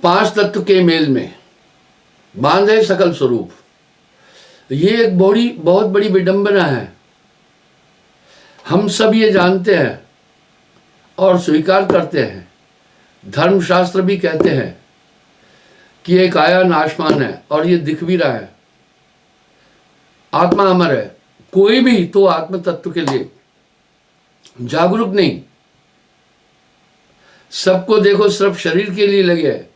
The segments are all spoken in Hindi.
पांच तत्व के मेल में बांधे सकल स्वरूप, ये एक बहुत बड़ी विडंबना है। हम सब ये जानते हैं और स्वीकार करते हैं, धर्मशास्त्र भी कहते हैं कि एक आया नाशमान है और ये दिख भी रहा है। आत्मा अमर है। कोई भी तो आत्म तत्व के लिए जागरूक नहीं। सबको देखो सिर्फ शरीर के लिए लगे है।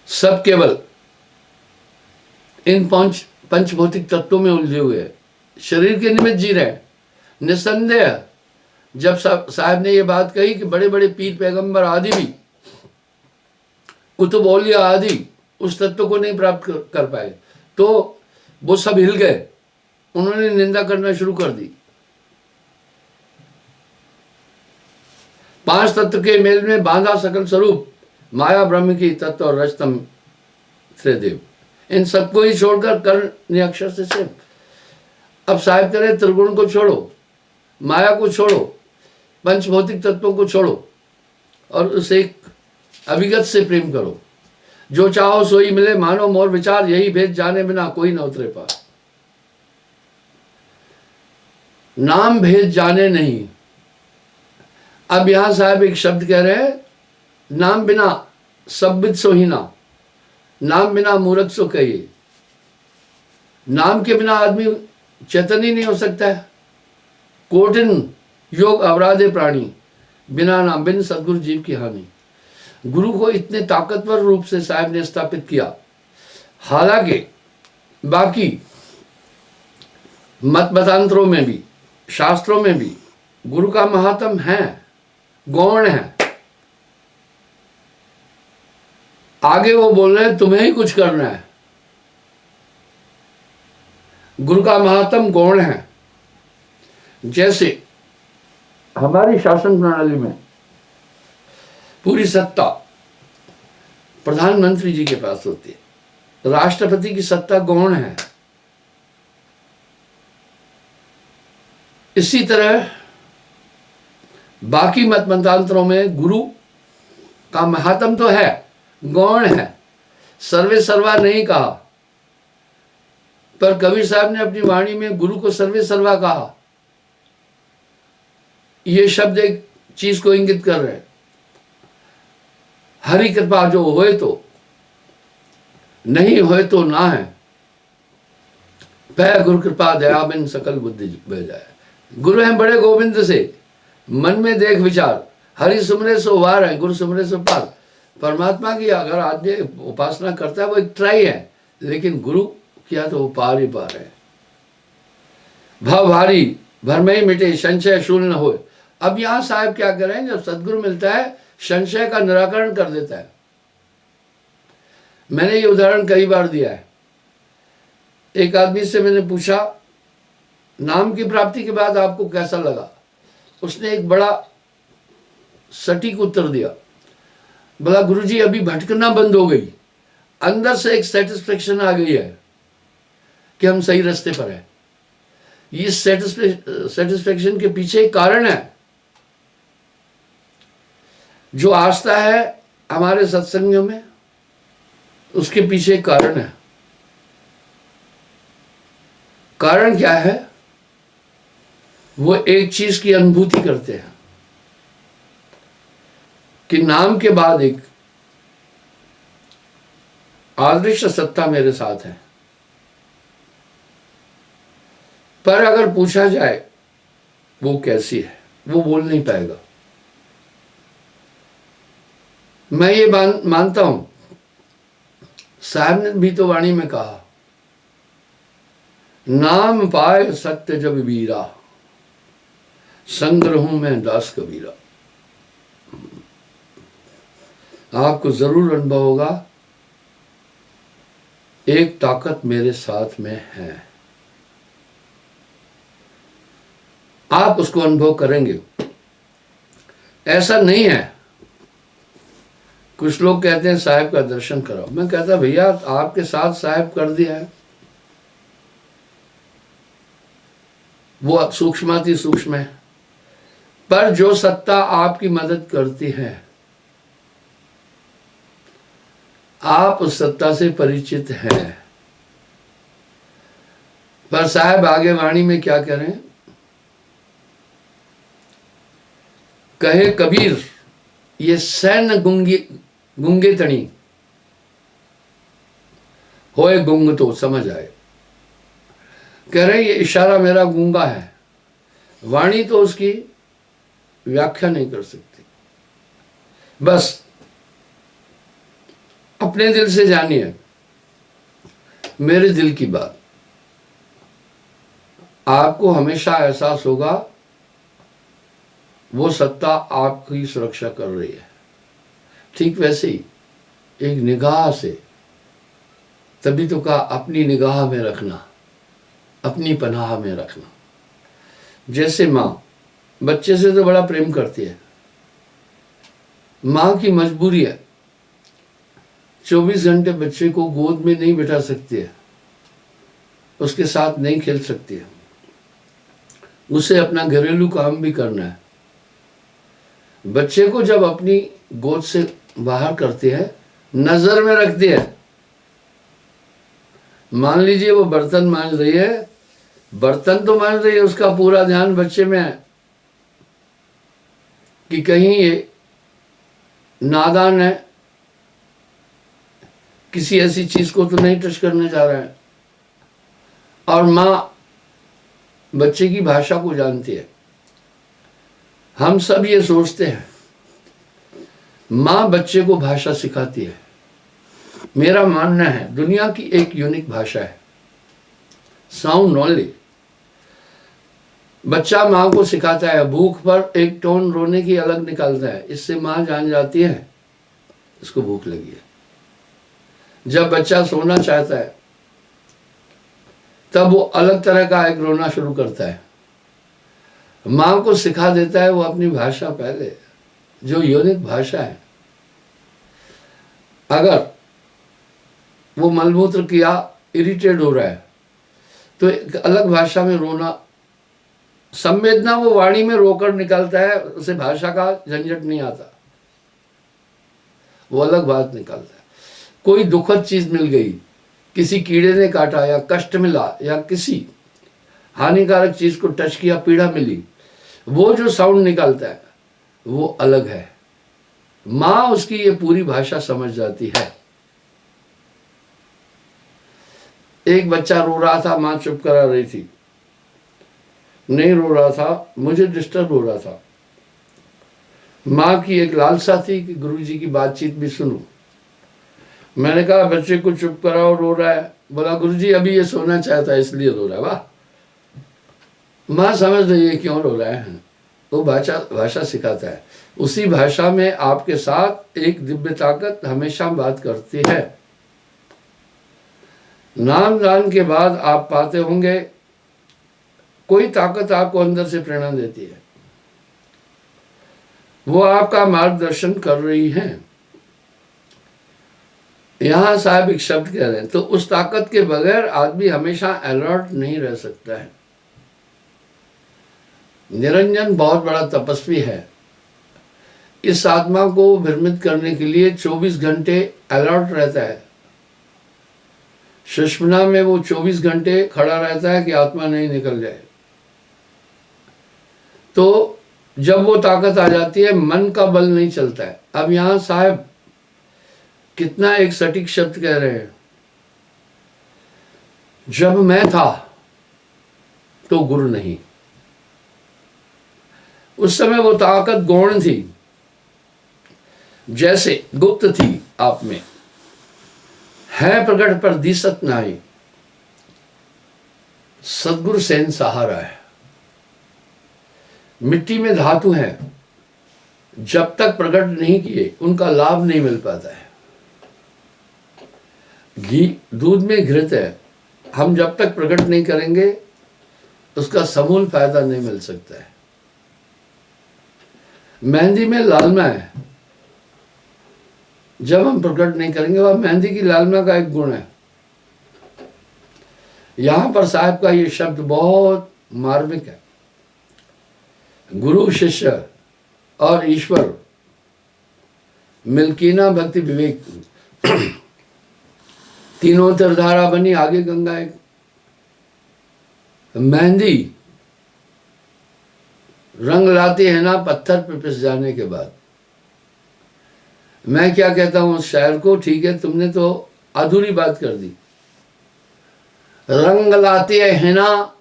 सब केवल इन पंच भौतिक तत्वों में उलझे हुए हैं, शरीर के निमित्त जी रहे हैं। निसंदेह जब साहब ने ये बात कही कि बड़े बड़े पीर पैगंबर आदि भी, कुतुब औलिया आदि उस तत्व को नहीं प्राप्त कर पाए, तो वो सब हिल गए, उन्होंने निंदा करना शुरू कर दी। पांच तत्व के मेल में बांधा सकल स्वरूप, माया ब्रह्म की तत्व और रजतम त्रिदेव, इन सबको ही छोड़कर कर्ण अक्षर से अब साहिब करे त्रिगुण को छोड़ो, माया को छोड़ो, पंच भौतिक तत्वों को छोड़ो और उसे एक अभिगत से प्रेम करो। जो चाहो सोई मिले, मानो मोर विचार, यही भेद जाने बिना कोई न उतरे पार। नाम भेद जाने नहीं। अब यहां साहब एक शब्द कह रहे हैं, नाम बिना सब्बित सो ही ना, नाम बिना मूर्ख सो कहिए। नाम के बिना आदमी चेतन ही नहीं हो सकता है। कोटिन योग अवराधे प्राणी, बिना नाम बिन सदगुरु जीव की हानि। गुरु को इतने ताकतवर रूप से साहब ने स्थापित किया। हालांकि बाकी मतांतरों में भी, शास्त्रों में भी गुरु का महात्म है, गौण है। आगे वो बोल रहे हैं तुम्हें ही कुछ करना है। गुरु का महात्म गौण है। जैसे हमारी शासन प्रणाली में पूरी सत्ता प्रधानमंत्री जी के पास होती है, राष्ट्रपति की सत्ता गौण है। इसी तरह बाकी मतांतरों में गुरु का महात्म तो है, गौण है। सर्वे सर्वा नहीं कहा, पर कबीर साहब ने अपनी वाणी में गुरु को सर्वे सर्वा कहा। ये शब्द एक चीज को इंगित कर रहे हैं, हरि कृपा जो होए तो, नहीं होए तो ना है। पै गुरु कृपा दया बिन सकल बुद्धि बह जाए। गुरु हैं बड़े गोविंद से, मन में देख विचार, हरि सुमरे सो वार है, गुरु सुमरे सो पार। परमात्मा की अगर आदमी उपासना करता है वो एक ट्राई है, लेकिन गुरु किया तो वो पार ही पार है। भव भारी भर में ही मिटे, संशय शून्य न हो। अब यहां साहब क्या करें, जब सदगुरु मिलता है संशय का निराकरण कर देता है। मैंने ये उदाहरण कई बार दिया है। एक आदमी से मैंने पूछा, नाम की प्राप्ति के बाद आपको कैसा लगा? उसने एक बड़ा सटीक उत्तर दिया, बोला गुरुजी अभी भटकना बंद हो गई, अंदर से एक सेटिस्फेक्शन आ गई है कि हम सही रास्ते पर हैं। इस सेटिस्फेक्शन के पीछे एक कारण है। जो आस्था है हमारे सत्संगों में, उसके पीछे एक कारण है। कारण क्या है? वो एक चीज की अनुभूति करते हैं कि नाम के बाद एक अदृश्य सत्ता मेरे साथ है। पर अगर पूछा जाए वो कैसी है, वो बोल नहीं पाएगा। मैं ये मानता हूं, साहब ने भी तो वाणी में कहा, नाम पाए सत्य जब वीरा, संग रहूं मैं दास कबीरा। आपको जरूर अनुभव होगा, एक ताकत मेरे साथ में है। आप उसको अनुभव करेंगे। ऐसा नहीं है, कुछ लोग कहते हैं साहब का दर्शन कराओ। मैं कहता भैया आपके साथ साहब कर दिया है, वो सूक्ष्माति सूक्ष्म है, पर जो सत्ता आपकी मदद करती है, आप उस सत्ता से परिचित हैं। पर साहब आगे वाणी में क्या करें? कहे कबीर, ये सैन गुंगे तणी होए गुंग तो समझ आए। कह रहे ये इशारा मेरा गूंगा है, वाणी तो उसकी व्याख्या नहीं कर सकती। बस अपने दिल से जानिए मेरे दिल की बात। आपको हमेशा एहसास होगा वो सत्ता आपकी सुरक्षा कर रही है। ठीक वैसे ही एक निगाह से, तभी तो कहा अपनी निगाह में रखना, अपनी पनाह में रखना। जैसे माँ बच्चे से तो बड़ा प्रेम करती है, माँ की मजबूरी है 24 घंटे बच्चे को गोद में नहीं बिठा सकती है, उसके साथ नहीं खेल सकती है, उसे अपना घरेलू काम भी करना है। बच्चे को जब अपनी गोद से बाहर करती है, नजर में रखती है। मान लीजिए वो बर्तन मांज रही है, बर्तन तो मांज रही है, उसका पूरा ध्यान बच्चे में है कि कहीं ये नादान है, किसी ऐसी चीज को तो नहीं टच करने जा रहा है। और माँ बच्चे की भाषा को जानती है। हम सब ये सोचते हैं माँ बच्चे को भाषा सिखाती है। मेरा मानना है दुनिया की एक यूनिक भाषा है साउंड ओनली। बच्चा माँ को सिखाता है, भूख पर एक टोन रोने की अलग निकालता है, इससे माँ जान जाती है इसको भूख लगी है। जब बच्चा सोना चाहता है तब वो अलग तरह का एक रोना शुरू करता है। माँ को सिखा देता है वो अपनी भाषा पहले, जो यूनिक भाषा है। अगर वो मलमूत्र किया, इरिटेट हो रहा है, तो एक अलग भाषा में रोना, संवेदना वो वाणी में रोकर निकालता है, उसे भाषा का झंझट नहीं आता, वो अलग बात निकालता है। कोई दुखद चीज मिल गई, किसी कीड़े ने काटा या कष्ट मिला या किसी हानिकारक चीज को टच किया, पीड़ा मिली, वो जो साउंड निकालता है वो अलग है। माँ उसकी ये पूरी भाषा समझ जाती है। एक बच्चा रो रहा था, माँ चुप करा रही थी, नहीं रो रहा था, मुझे डिस्टर्ब हो रहा था। माँ की एक लालसा थी कि गुरुजी की बातचीत भी सुनूं। मैंने कहा बच्चे को चुप कराओ, रो रहा है। बोला गुरुजी अभी ये सोना चाहता है इसलिए रो रहा है। वाह, माँ समझ रही है क्यों रो रहा है, वो भाषा सिखाता है। उसी भाषा में आपके साथ एक दिव्य ताकत हमेशा बात करती है। नाम दान के बाद आप पाते होंगे कोई ताकत आपको अंदर से प्रेरणा देती है, वो आपका मार्गदर्शन कर रही है। यहां साहब एक शब्द कह रहे हैं, तो उस ताकत के बगैर आदमी हमेशा अलर्ट नहीं रह सकता है। निरंजन बहुत बड़ा तपस्वी है, इस आत्मा को भ्रमित करने के लिए 24 घंटे अलर्ट रहता है। सुषुम्ना में वो 24 घंटे खड़ा रहता है कि आत्मा नहीं निकल जाए। तो जब वो ताकत आ जाती है, मन का बल नहीं चलता है। अब यहां साहब कितना एक सटीक शब्द कह रहे हैं, जब मैं था तो गुरु नहीं। उस समय वो ताकत गौण थी, जैसे गुप्त थी आप में, है प्रकट पर दिसत नाई। सदगुरु सेन सहारा है। मिट्टी में धातु है, जब तक प्रकट नहीं किए उनका लाभ नहीं मिल पाता है। घी दूध में घृत है, हम जब तक प्रकट नहीं करेंगे उसका समूल फायदा नहीं मिल सकता है। मेहंदी में लालमा है, जब हम प्रकट नहीं करेंगे, वह मेहंदी की लालमा का एक गुण है। यहां पर साहब का ये शब्द बहुत मार्मिक है। गुरु शिष्य और ईश्वर मिल्कीना भक्ति विवेक, तीनों तरधारा बनी आगे गंगा एक। मेहंदी रंग लाती है ना पत्थर पे पिस जाने के बाद। मैं क्या कहता हूं उस शायर को, ठीक है तुमने तो अधूरी बात कर दी। रंग लाती है ना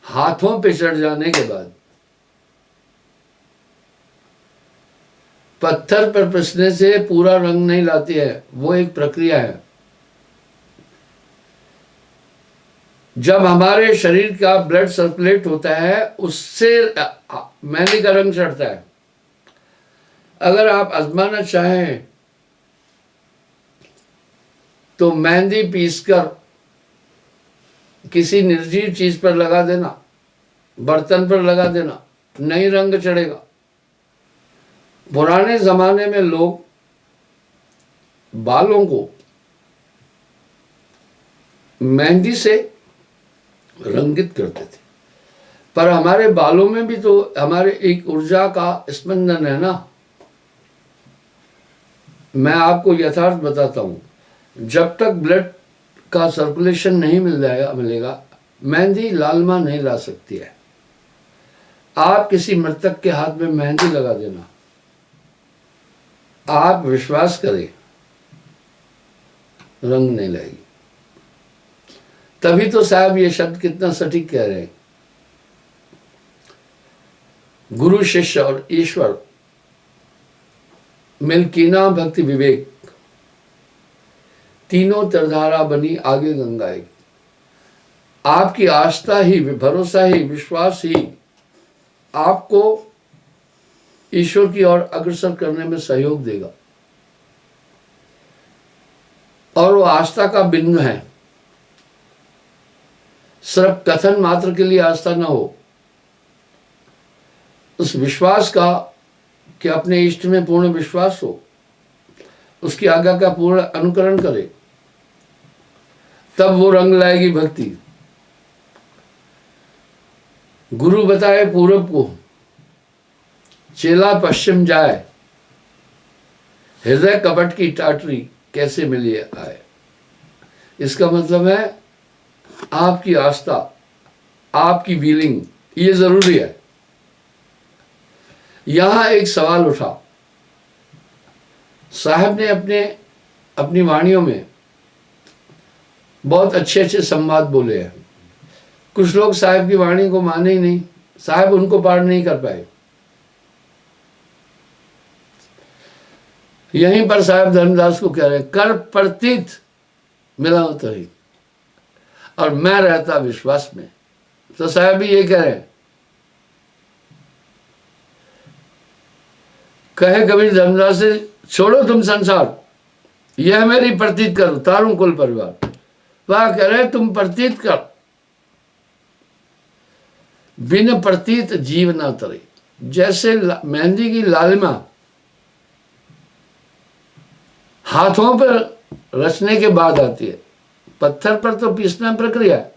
हाथों पे चढ़ जाने के बाद। पत्थर पर पिसने से पूरा रंग नहीं लाती है, वो एक प्रक्रिया है। जब हमारे शरीर का ब्लड सर्कुलेट होता है उससे मेहंदी का रंग चढ़ता है। अगर आप आजमाना चाहें तो मेहंदी पीसकर किसी निर्जीव चीज पर लगा देना, बर्तन पर लगा देना, नहीं रंग चढ़ेगा। पुराने जमाने में लोग बालों को मेहंदी से रंगित करते थे, पर हमारे बालों में भी तो हमारे एक ऊर्जा का स्पंदन है ना। मैं आपको यथार्थ बताता हूं, जब तक ब्लड का सर्कुलेशन नहीं मिलेगा मेहंदी लालिमा नहीं ला सकती है। आप किसी मृतक के हाथ में मेहंदी लगा देना, आप विश्वास करें रंग नहीं लाएगी। तभी तो साहब ये शब्द कितना सटीक कह रहे हैं, गुरु शिष्य और ईश्वर मिल्कीना भक्ति विवेक, तीनों तरधारा बनी आगे गंगा एक। आपकी आस्था ही, भरोसा ही, विश्वास ही आपको ईश्वर की ओर अग्रसर करने में सहयोग देगा। और वो आस्था का बिंदु है, सिर्फ कथन मात्र के लिए आस्था न हो, उस विश्वास का कि अपने इष्ट में पूर्ण विश्वास हो, उसकी आज्ञा का पूर्ण अनुकरण करे, तब वो रंग लाएगी भक्ति। गुरु बताए पूरब को, चेला पश्चिम जाए, हृदय कपट की टाटरी कैसे मिली आए। इसका मतलब है आपकी आस्था, आपकी फीलिंग, ये जरूरी है। यहां एक सवाल उठा, साहब ने अपनी वाणियों में बहुत अच्छे अच्छे संवाद बोले हैं। कुछ लोग साहब की वाणी को माने ही नहीं, साहब उनको पार नहीं कर पाए। यहीं पर साहब धर्मदास को कह रहे हैं, कर प्रतीत मिला होता ही और मैं रहता विश्वास में। तो साहब भी ये कह रहे हैं, कहे कबीर धर्मदास से, छोड़ो तुम संसार, यह मेरी प्रतीत करो, तारू कुल परिवार। वह कह रहे तुम प्रतीत कर, बिन प्रतीत जीव ना तरे। जैसे मेहंदी की लालिमा हाथों पर रचने के बाद आती है, पत्थर पर तो पीसना प्रक्रिया है।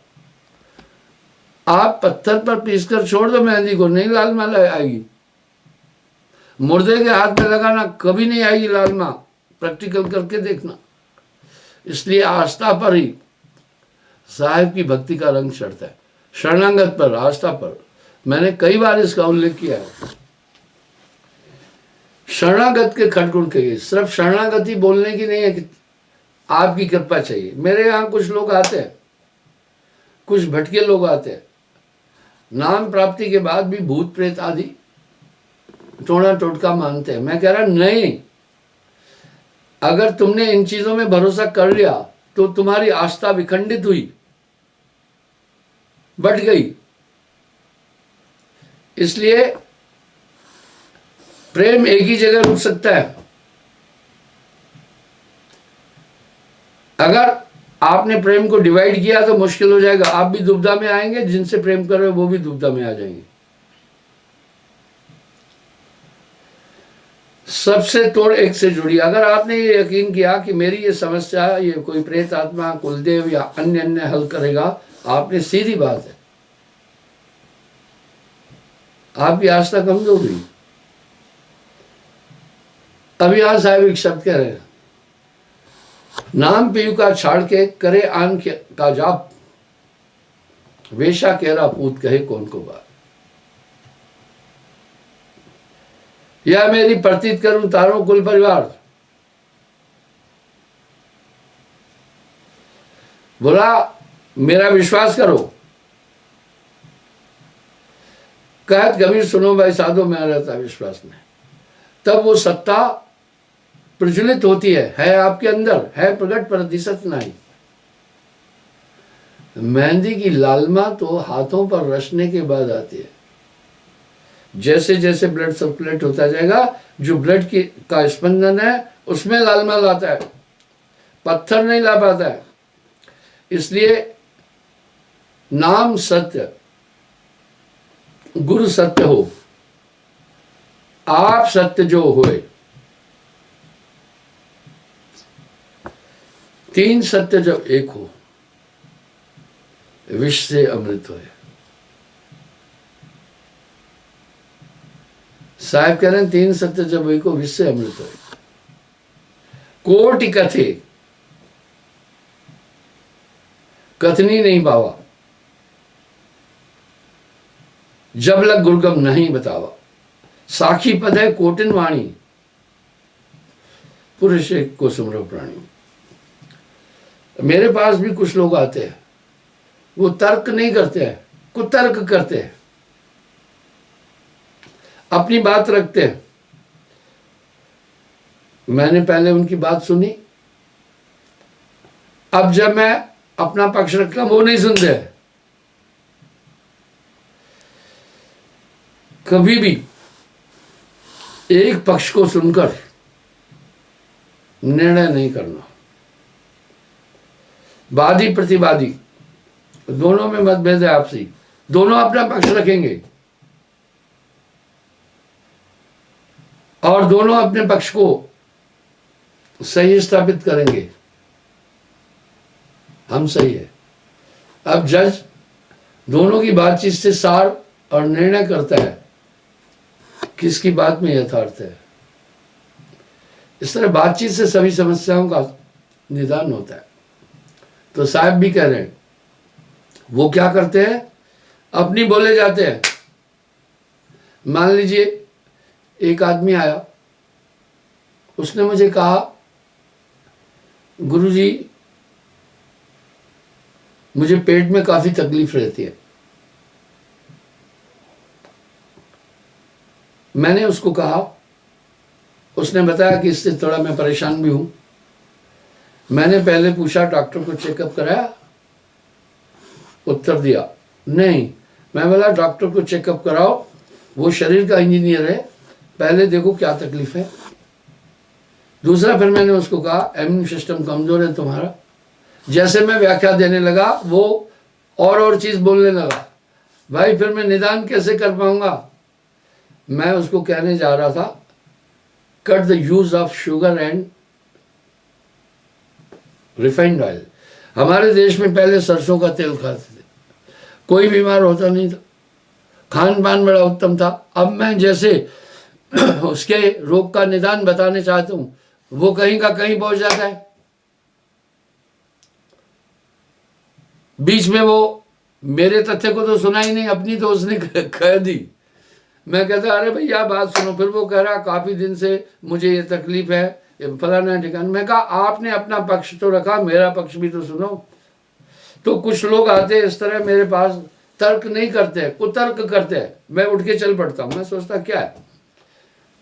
आप पत्थर पर पीसकर छोड़ दो मेहंदी को, नहीं लालिमा आएगी। मुर्दे के हाथ में लगाना, कभी नहीं आएगी लालिमा, प्रैक्टिकल करके देखना। इसलिए आस्था पर ही साहिब की भक्ति का रंग चढ़ता है, शरणागत पर, आस्था पर। मैंने कई बार इसका उल्लेख किया है। शरणागत के खटगुण कहिए, सिर्फ शरणागति बोलने की नहीं है कि आपकी कृपा चाहिए। मेरे यहाँ कुछ लोग आते हैं, कुछ भटके लोग आते हैं, नाम प्राप्ति के बाद भी भूत प्रेत आदि टोना टोटका मानते हैं। मैं कह रहा नहीं, अगर तुमने इन चीजों में भरोसा कर लिया तो तुम्हारी आस्था विखंडित हुई, बढ़ गई। इसलिए प्रेम एक ही जगह रुक सकता है। अगर आपने प्रेम को डिवाइड किया तो मुश्किल हो जाएगा, आप भी दुविधा में आएंगे, जिनसे प्रेम कर रहे हो वो भी दुविधा में आ जाएंगे। सबसे तोड़ एक से जुड़ी। अगर आपने ये यकीन किया कि मेरी ये समस्या ये कोई प्रेत आत्मा, कुलदेव या अन्य अन्य हल करेगा, आपने सीधी बात है, आपकी आस्था कमजोर हुई। अभी यहाँ साहब एक शब्द कह रहे हैं, नाम पीयू का छाड़ के करे आन का जाप, वेशा केरा पूत कहे कौन को बात। या मेरी प्रतीत करूं तारों कुल परिवार, बोला मेरा विश्वास करो। कहत कबीर सुनो भाई साधो में रहता विश्वास में। तब वो सत्ता प्रज्वलित होती है आपके अंदर, है प्रकट पर दिशत नहीं। मेहंदी की लालिमा तो हाथों पर रचने के बाद आती है। जैसे जैसे ब्लड सर्कुलेट होता जाएगा, जो ब्लड की का स्पंदन है उसमें लालिमा लाता है, पत्थर नहीं ला पाता है। इसलिए नाम सत्य, गुरु सत्य हो, आप सत्य जो होए, तीन सत्य जब एक हो, विष से अमृत होए। साहब कह रहे हैं तीन सत्य जब एक हो, विष से अमृत होए। कोटि कथे कथनी नहीं पावा, जब लग गुरगम नहीं बतावा। साखी पद है कोटिन वाणी, पुरुष को सुमरो प्राणी। मेरे पास भी कुछ लोग आते हैं, वो तर्क नहीं करते हैं, कुतर्क करते हैं, अपनी बात रखते हैं। मैंने पहले उनकी बात सुनी, अब जब मैं अपना पक्ष रखता हूं वो नहीं सुनते। कभी भी एक पक्ष को सुनकर निर्णय नहीं करना। वादी प्रतिवादी दोनों में मतभेद है आपसी, दोनों अपना पक्ष रखेंगे और दोनों अपने पक्ष को सही स्थापित करेंगे, हम सही है। अब जज दोनों की बातचीत से सार और निर्णय करता है किसकी बात में यथार्थ है। इस तरह बातचीत से सभी समस्याओं का निदान होता है। तो साहब भी कह रहे हैं, वो क्या करते हैं, अपनी बोले जाते हैं। मान लीजिए एक आदमी आया, उसने मुझे कहा गुरुजी मुझे पेट में काफी तकलीफ रहती है। मैंने उसको कहा, उसने बताया कि इससे थोड़ा मैं परेशान भी हूं। मैंने पहले पूछा डॉक्टर को चेकअप कराया, उत्तर दिया नहीं। मैं बोला डॉक्टर को चेकअप कराओ, वो शरीर का इंजीनियर है, पहले देखो क्या तकलीफ है। दूसरा फिर मैंने उसको कहा इम्यून सिस्टम कमजोर है तुम्हारा। जैसे मैं व्याख्या देने लगा वो और चीज बोलने लगा। भाई फिर मैं निदान कैसे कर पाऊंगा। मैं उसको कहने जा रहा था cut the use of sugar and refined oil. हमारे देश में पहले सरसों का तेल खाते थे, कोई बीमार होता नहीं था, खान पान बड़ा उत्तम था। अब मैं जैसे उसके रोग का निदान बताने चाहता हूं, वो कहीं का कहीं पहुंच जाता है। बीच में वो मेरे तथ्य को तो सुना ही नहीं, अपनी तो उसने कह दी। मैं कहता अरे भैया बात सुनो। फिर वो कह रहा काफी दिन से मुझे ये तकलीफ है, ये फलाना ठिकाना। मैं कहा आपने अपना पक्ष तो रखा, मेरा पक्ष भी तो सुनो। तो कुछ लोग आते इस तरह मेरे पास, तर्क नहीं करते, कुतर्क करते हैं। मैं उठ के चल पड़ता हूं। मैं सोचता क्या है,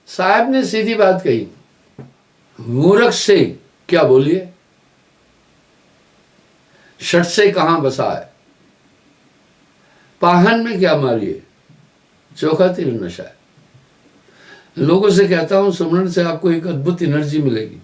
साहब ने सीधी बात कही, मूर्ख से क्या बोलिए, शट से कहां बसा है, पाहन में क्या मारिए, चोखा तीर नशा है। लोगों से कहता हूं सुमरन से आपको एक अद्भुत एनर्जी मिलेगी।